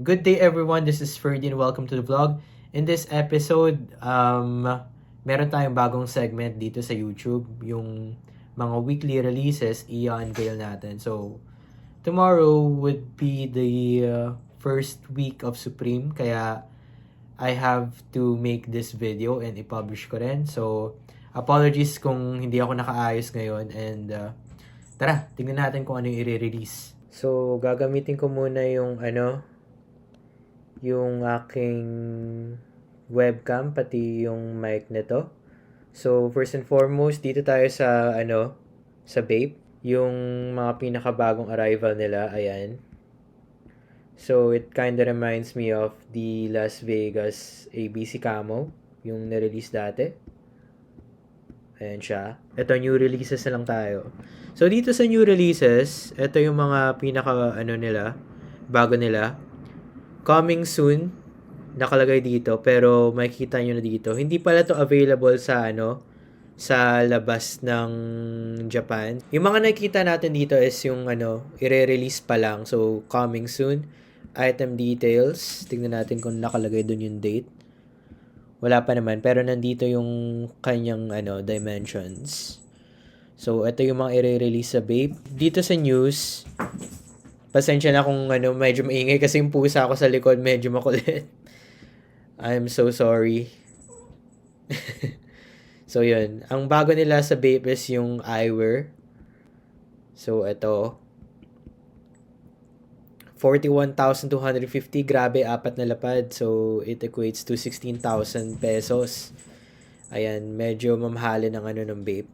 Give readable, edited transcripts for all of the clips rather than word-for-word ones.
Good day everyone, this is Ferdy and welcome to the vlog. In this episode, meron tayong bagong segment dito sa YouTube, yung mga weekly releases, i-unveil natin. So, tomorrow would be the first week of Supreme, kaya I have to make this video and i-publish ko rin. So, apologies kung hindi ako nakaayos ngayon and tara, tingnan natin kung ano yung i-release. So, gagamitin ko muna yung aking webcam, pati yung mic nito. So, first and foremost, dito tayo sa Vape. Yung mga pinakabagong arrival nila, ayan. So, it kinda reminds me of the Las Vegas ABC Camo, yung na-release dati. Ayan siya. Ito, new releases na lang tayo. So, dito sa new releases, ito yung mga bago nila. Coming soon, nakalagay dito, pero makikita nyo na dito. Hindi pala to available sa labas ng Japan. Yung mga nakikita natin dito is yung ire-release pa lang. So, coming soon. Item details. Tingnan natin kung nakalagay dun yung date. Wala pa naman, pero nandito yung kanyang dimensions. So, ito yung mga ire-release sa Vape. Dito sa news, pasensya na kung medyo maingay kasi yung pusa ako sa likod medyo makulit. I'm so sorry. So, yun. Ang bago nila sa Vape is yung eyewear. So, ito. 41,250. Grabe, apat na lapad. So, it equates to 16,000 pesos. Ayan, medyo mamahalin ang ng Vape.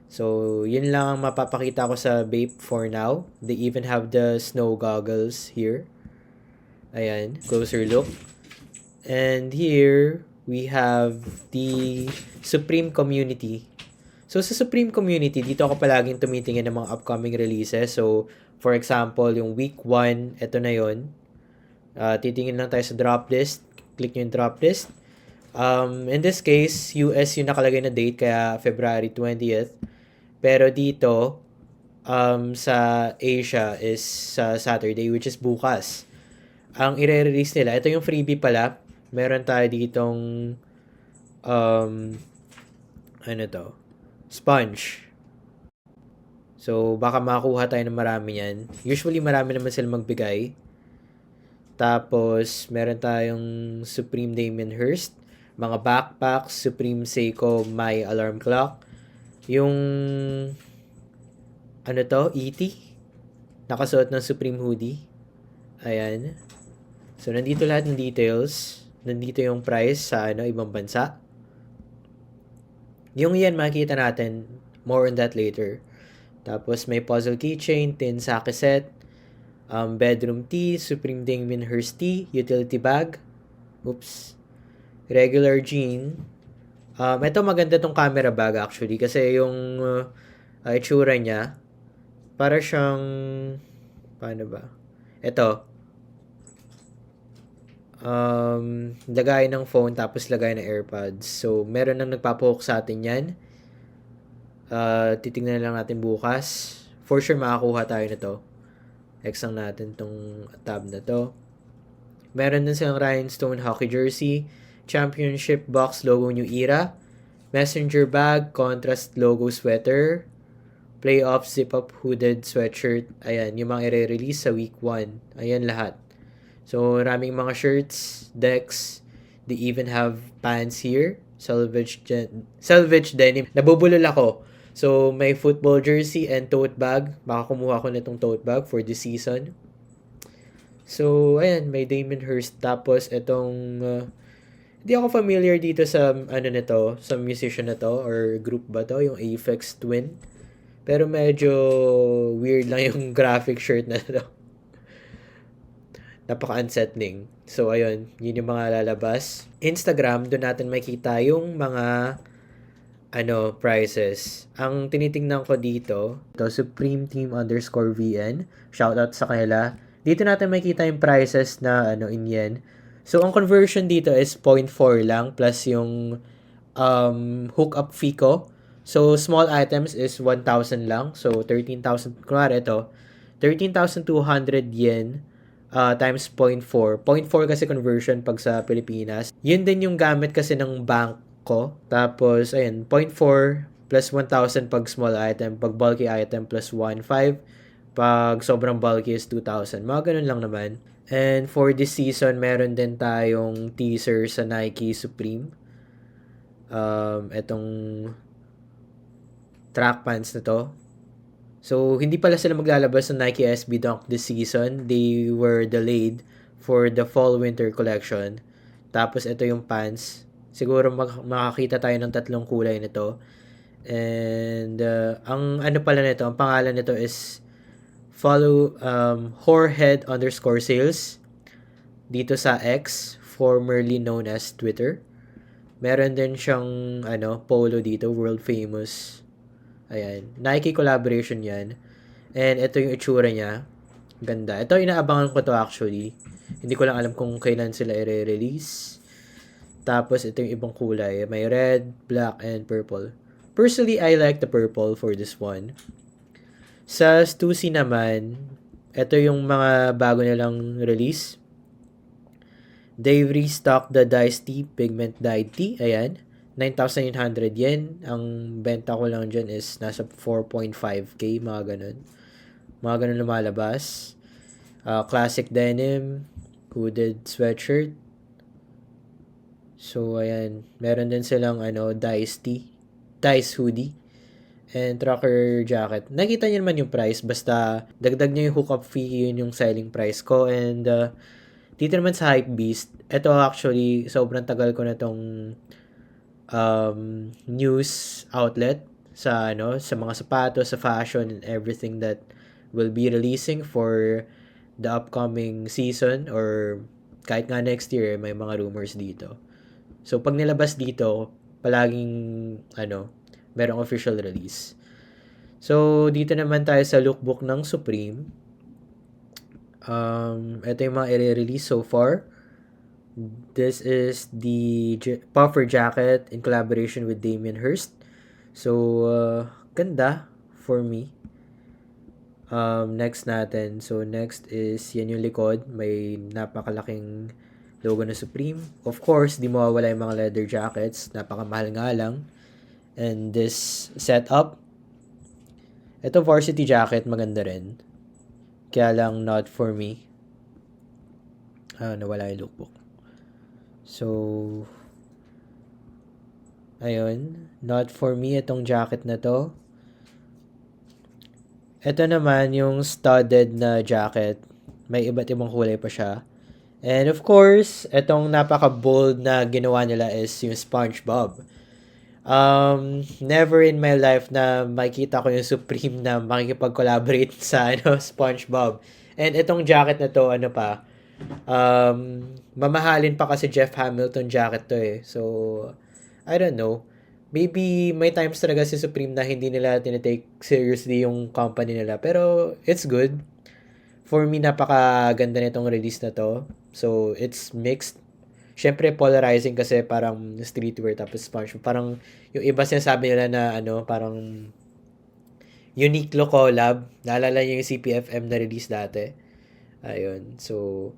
So, yun lang ang mapapakita ko sa Vape for now. They even have the snow goggles here. Ayan, closer look. And here, we have the Supreme Community. So, sa Supreme Community, dito ako palaging tumitingin ng mga upcoming releases. So, for example, yung week 1, ito na yun. Titingin lang tayo sa drop list. Click nyo yung drop list. In this case, US yung nakalagay na date, kaya February 20th. Pero dito, sa Asia is sa Saturday, which is bukas. Ang i-release nila, ito yung freebie pala. Meron tayo ditong sponge. So, baka makakuha tayo ng marami yan. Usually, marami naman sila magbigay. Tapos, meron tayong Supreme Damien Hirst. Mga backpacks, Supreme Seiko My Alarm Clock. Yung E.T. Nakasuot ng Supreme hoodie. Ayan. So, nandito lahat ng details. Nandito yung price sa ibang bansa. Yung yan, makikita natin. More on that later. Tapos, may puzzle keychain, tin sake set, bedroom tee, Supreme Damien Hirst tee, utility bag. Oops. Regular jean. Ito maganda tong camera bag actually kasi yung itsura niya para siyang paano ba? Ito. Lagay ng phone tapos lagay ng AirPods. So, meron nang nagpapahook sa atin yan. Titingnan lang natin bukas. For sure makakuha tayo nito. X lang natin tong tab na to. Meron din silang rhinestone hockey jersey. Championship box logo New Era, messenger bag, contrast logo sweater, playoff zip-up hooded sweatshirt. Ayan, yung mga i-release sa week 1. Ayan lahat. So, maraming mga shirts, decks, they even have pants here, selvage denim. Nabubulol ako. So, may football jersey and tote bag. Baka kumuha ko na itong tote bag for this season. So, ayan, may Damien Hirst. Tapos, itong hindi ako familiar dito sa nito, sa musician na to or group ba to, yung Aphex Twin. Pero medyo weird lang yung graphic shirt na to. Napaka-unsettling. So ayun, yun yung mga lalabas. Instagram, doon natin makita yung mga prices. Ang tinitingnan ko dito, Supreme Team _VN. Shoutout sa kanila. Dito natin makita yung prices na in yen. So, ang conversion dito is 0.4 lang plus yung hookup fee ko. So, small items is 1,000 lang. So, 13,000. Kunwari ito, 13,200 yen times 0.4. 0.4 kasi conversion pag sa Pilipinas. Yun din yung gamit kasi ng bank ko. Tapos, ayun, 0.4 plus 1,000 pag small item. Pag bulky item plus 1,500. Pag sobrang bulky is 2,000. Mga ganun lang naman. And for this season, meron din tayong teaser sa Nike Supreme. Etong track pants na to. So, hindi pala sila maglalabas ng Nike SB Dunk this season. They were delayed for the fall-winter collection. Tapos, ito yung pants. Siguro makakita tayo ng tatlong kulay nito. And, ang ano pala nito, ang pangalan nito is follow whorehead_sales dito sa X, formerly known as Twitter. Meron din siyang polo dito, world famous. Ayan, Nike collaboration 'yan. And ito yung itsura niya. Ganda. Ito inaabangan ko to actually. Hindi ko lang alam kung kailan sila i-release. Tapos ito yung ibang kulay. May red, black, and purple. Personally, I like the purple for this one. Sa Stussy naman, ito yung mga bago nilang release. They've restocked the Dice Tea Pigment Dyed Tea. Ayan. 9,900 yen. Ang benta ko lang dyan is nasa 4.5k. Mga ganun. Mga ganun lumalabas. Classic denim. Hooded sweatshirt. So, ayan. Meron din silang Dice Tea. Dice hoodie. And trucker jacket. Nakita niyo naman yung price. Basta dagdag niyo yung hookup fee. Yun yung selling price ko. And dito naman sa Hypebeast, ito actually, sobrang tagal ko na tong news outlet sa sa mga sapatos, sa fashion, and everything that will be releasing for the upcoming season or kahit nga next year, may mga rumors dito. So, pag nilabas dito, palaging merong official release. So, dito naman tayo sa lookbook ng Supreme. Ito yung mga i-release so far. This is the puffer jacket in collaboration with Damien Hirst. So, ganda for me. Next natin. So, next is yan yung likod. May napakalaking logo na Supreme. Of course, di mawawala yung mga leather jackets. Napakamahal nga lang. And this setup. Ito varsity jacket, maganda rin. Kaya lang not for me. Nawala yung lookbook. So, ayun. Not for me itong jacket na to. Ito naman yung studded na jacket. May iba't ibang kulay pa siya. And of course, itong napaka-bold na ginawa nila is yung SpongeBob. Never in my life na makikita ko yung Supreme na makikipag-collaborate sa SpongeBob. And itong jacket na to, mamahalin pa kasi Jeff Hamilton jacket to eh. So, I don't know. Maybe may times talaga si Supreme na hindi nila tinitake seriously yung company nila. Pero, it's good. For me, napakaganda nitong release na to. So, it's mixed. Syempre, polarizing kasi parang streetwear tapos SpongeBob. Parang yung iba sinasabi nila na parang Uniqlo collab. Naalala niyo yung CPFM na release dati. Ayun. So,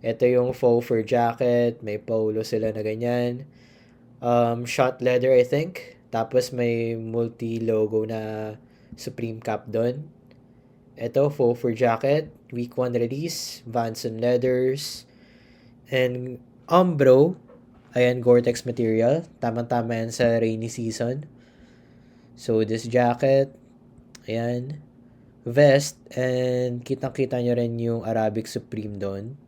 ito yung faux fur jacket. May polo sila na ganyan. Shot leather, I think. Tapos may multi-logo na Supreme cap doon. Ito, faux fur jacket. Week 1 release. Vans and leathers. And Umbro. Ayan, Gore-Tex material. Tamang-tama yan sa rainy season. So, this jacket. Ayan. Vest. And kitang-kita nyo rin yung Arabic Supreme doon.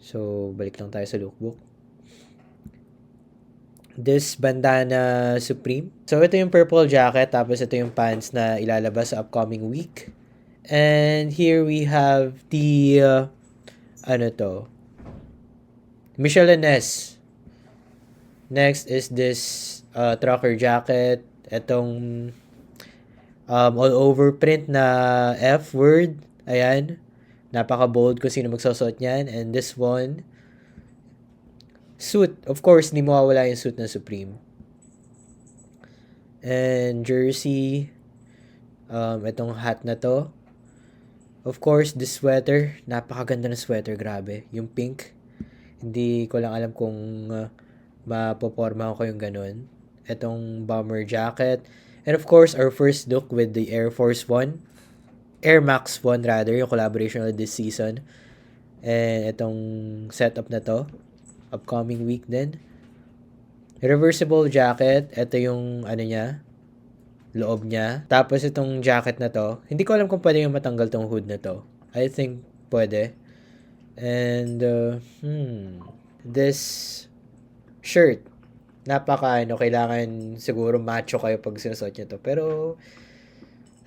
So, balik lang tayo sa lookbook. This bandana Supreme. So, ito yung purple jacket. Tapos, ito yung pants na ilalabas sa upcoming week. And here we have the Michelin S. Next is this trucker jacket. Itong all over print na F word. Ayan. Napaka-bold kung sino magsusuot niyan. And this one, suit. Of course, hindi mawawala yung suit ng Supreme. And jersey. Itong hat na to. Of course, this sweater. Napakaganda ng sweater, grabe. Yung pink. Hindi ko lang alam kung mapoporma ko yung ganun. Itong bomber jacket. And of course, our first look with the Air Force One. Air Max 1 rather, yung collaboration of this season. And itong setup na to. Upcoming week din. Reversible jacket. Ito yung ano niya. Loob niya. Tapos itong jacket na to. Hindi ko alam kung pwede yung matanggal tong hood na to. I think pwede. And this shirt. Kailangan siguro macho kayo pag sinusuot nyo to. Pero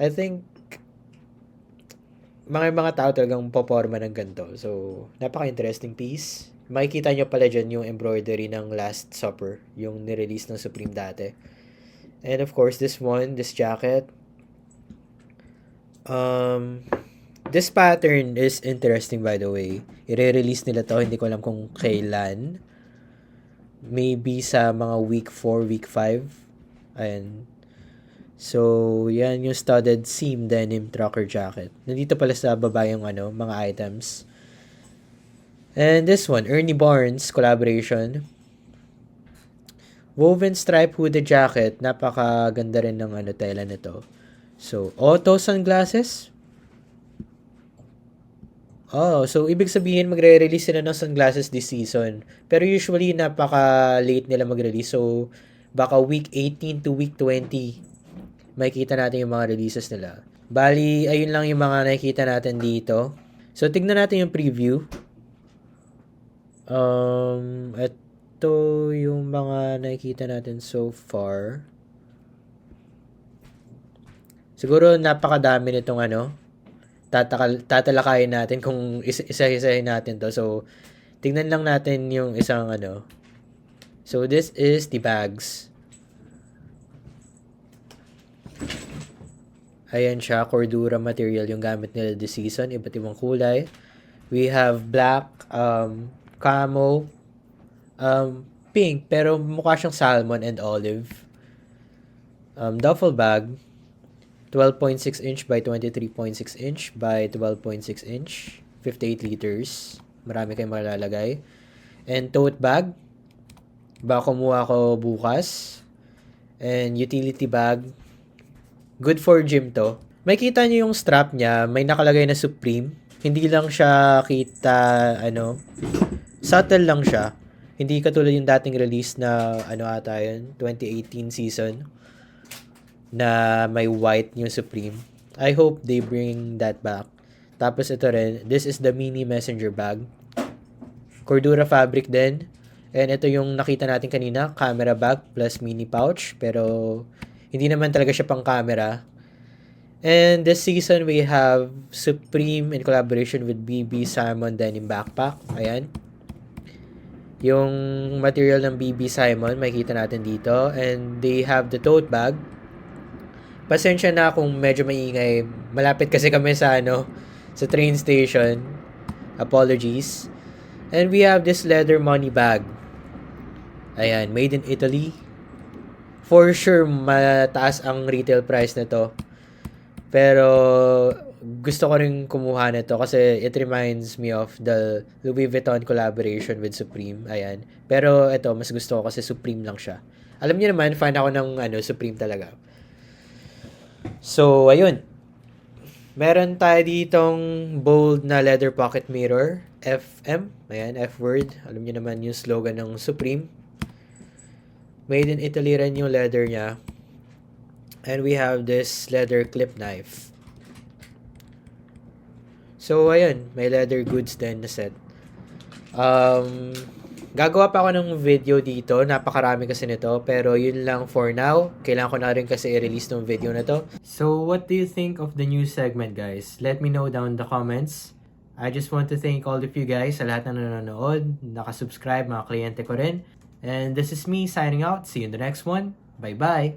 I think mga tao talagang poporma ng ganito. So, napaka-interesting piece. Makikita nyo pala dyan yung embroidery ng Last Supper, yung nirelease ng Supreme dati. And of course, this jacket. This pattern is interesting, by the way. I-release nila to, hindi ko alam kung kailan. Maybe sa mga week 4, week 5. Ayan. So, yan yung studded seam denim trucker jacket. Nandito pala sa baba yung mga items. And this one, Ernie Barnes collaboration. Woven stripe hooded jacket. Napakaganda rin ng tela nito. So, auto sunglasses. Oh, so ibig sabihin magre-release sila ng sunglasses this season. Pero usually napaka-late nila mag-release. So, baka week 18 to week 20 makikita natin yung mga releases nila. Bali, ayun lang yung mga nakikita natin dito. So, tignan natin yung preview. Ito yung mga nakikita natin so far. Siguro napakadami nitong tatalakayin natin kung isa-isahin natin to. So, tignan lang natin yung isang So, this is the bags. Ayan siya, Cordura material yung gamit nila this season. Iba't ibang kulay. We have black, camo, pink, pero mukha siyang salmon and olive. Duffel bag, 12.6 inch by 23.6 inch by 12.6 inch, 58 liters. Marami kayong malalagay. And tote bag, baka kumuha ko bukas. And utility bag, good for gym to. May kita nyo yung strap niya, may nakalagay na Supreme. Hindi lang siya kita, subtle lang siya. Hindi katulad yung dating release na, ata yun, 2018 season, na may white yung Supreme. I hope they bring that back. Tapos ito rin, this is the mini messenger bag. Cordura fabric din. And ito yung nakita natin kanina, camera bag plus mini pouch. Pero, hindi naman talaga siya pang camera. And this season, we have Supreme in collaboration with BB Simon Denim Backpack. Ayan. Yung material ng BB Simon, makikita natin dito. And they have the tote bag. Pasensya na kung medyo maingay. Malapit kasi kami sa sa train station. Apologies. And we have this leather money bag. Ayan, made in Italy. For sure, mataas ang retail price nito. Pero, gusto ko rin kumuha nito kasi it reminds me of the Louis Vuitton collaboration with Supreme. Ayan. Pero, ito, mas gusto ko kasi Supreme lang siya. Alam niyo naman, fan ako ng Supreme talaga. So, ayun. Meron tayo ditong bold na leather pocket mirror. FM. Ayan, F-word. Alam niyo naman yung slogan ng Supreme. Made in Italy rin yung leather niya. And we have this leather clip knife. So, ayun. May leather goods din na set. Gagawa pa ako ng video dito. Napakarami kasi nito. Pero yun lang for now. Kailangan ko na rin kasi i-release ng video na to. So, what do you think of the new segment, guys? Let me know down in the comments. I just want to thank all of you guys sa lahat na nanonood. Nakasubscribe, mga kliyente ko rin. And this is me signing out. See you in the next one. Bye-bye!